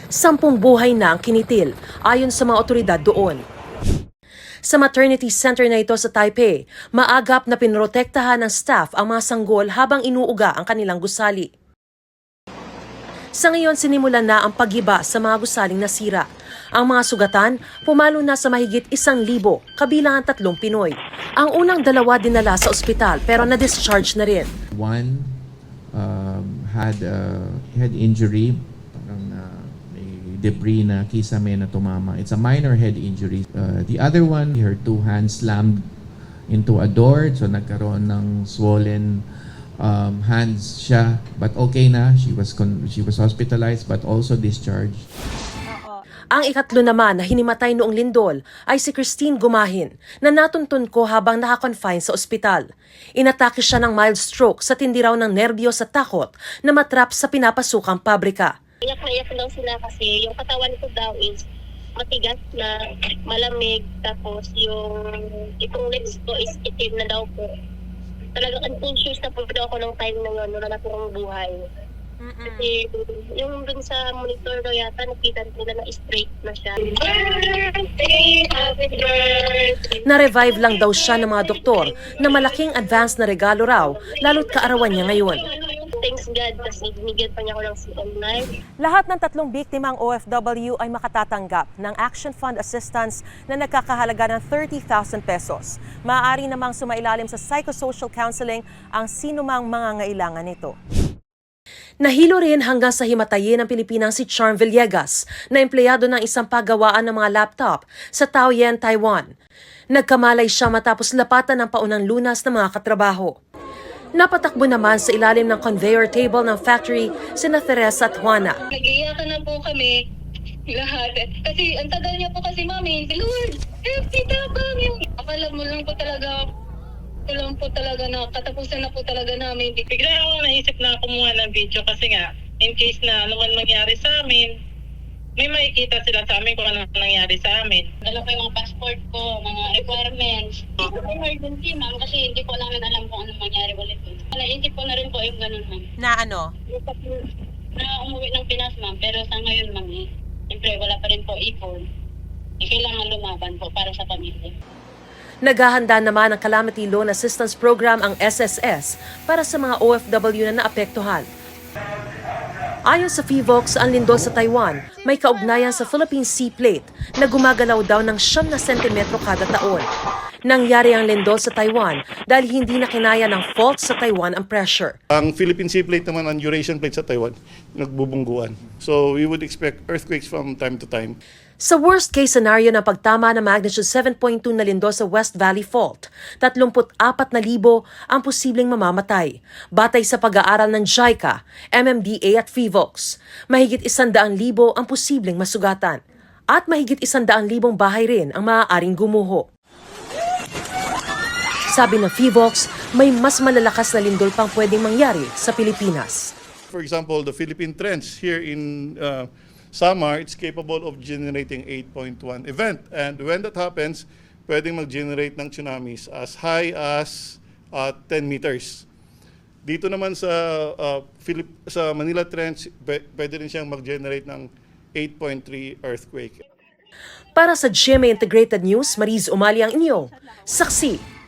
10 buhay na ang kinitil, ayon sa mga otoridad doon. Sa maternity center na ito sa Taipei, maagap na pinrotektahan ng staff ang mga sanggol habang inuuga ang kanilang gusali. Sa ngayon, sinimulan na ang paggiba sa mga gusaling nasira. Ang mga sugatan, pumalo na sa mahigit 1,000, kabilang ang 3 Pinoy. Ang unang 2 dinala sa ospital pero na-discharge na rin. One had head injury, parang may debris na kisame na tumama. It's a minor head injury. The other one, her 2 hands slammed into a door, so nagkaroon ng swollen hands siya, but okay na. She was hospitalized but also discharged. Ang ikatlo naman na hinimatay noong lindol ay si Christine Gumahin na natuntun ko habang nakakonfine sa ospital. Inatake siya ng mild stroke sa tindi raw ng nerbiyos at takot na matrap sa pinapasukang pabrika. Iyak na iyak lang sila kasi yung katawan ko daw is matigas na, malamig, tapos itong legs ko is itim na daw po. Talagang unconscious na po daw ako ng time na yun, wala na po akong buhay. Kasi yung dun sa monitor daw yata, nakita nila na straight na siya. Na-revive lang daw siya ng mga doktor na malaking advance na regalo raw, lalo't kaarawan niya ngayon. Thanks God kasi binigyan pa niya ako ng second life. Lahat ng 3 biktimang OFW ay makatatanggap ng Action Fund Assistance na nagkakahalaga ng 30,000 pesos. Maaari namang sumailalim sa psychosocial counseling ang sinumang mangangailangan nito. Nahilo rin hanggang sa himatayin ng Pilipinang si Charm Villegas na empleyado ng isang paggawaan ng mga laptop sa Taoyuan, Taiwan. Nagkamalay siya matapos lapatan ng paunang lunas ng mga katrabaho. Napatakbo naman sa ilalim ng conveyor table ng factory sina Teresa at Juana. Nag-iyakan na po kami lahat. Kasi ang tagal niya po kasi mami, Lord, tabang yung akala mo lang po talaga na katapusan na po talaga namin. Bigla ako naisip na kumuha ng video kasi nga, in case na ano man mangyari sa amin, may makikita sila sa amin kung ano nangyari sa amin. Dala ko yung mga passport ko, mga requirements. Emergency ma'am kasi hindi ko namin alam kung ano mangyari ulit. Naisip ko na rin po yung ganun ma'am. Na ano? Na umuwi ng Pinas ma'am, pero sa ngayon ma'am siyempre wala pa rin po ipon. Kailangan lumaban po para sa pamilya. Naghahanda naman ang Calamity Loan Assistance Program ang SSS para sa mga OFW na naapektuhan. Ayon sa FIVOX, ang lindol sa Taiwan may kaugnayan sa Philippine Sea Plate na gumagalaw daw ng 9 sentimetro kada taon. Nangyari ang lindol sa Taiwan dahil hindi na kinaya ng fault sa Taiwan ang pressure. Ang Philippine Sea Plate naman, ang Eurasian Plate sa Taiwan, nagbubungguan. So we would expect earthquakes from time to time. Sa worst case scenario ng pagtama ng magnitude 7.2 na lindol sa West Valley Fault, 34,000 ang posibleng mamamatay. Batay sa pag-aaral ng JICA, MMDA at FIVOX, mahigit 100,000 ang posibleng masugatan. At mahigit 100,000 bahay rin ang maaaring gumuho. Sabi ng FIVOX, may mas malalakas na lindol pang pwedeng mangyari sa Pilipinas. For example, the Philippine Trench here in Samar, it's capable of generating 8.1 event. And when that happens, pwedeng mag-generate ng tsunamis as high as 10 meters. Dito naman sa Manila Trench, pwede rin siyang mag-generate ng 8.3 earthquake. Para sa GMA Integrated News, Mariz Umali ang inyo. Saksi.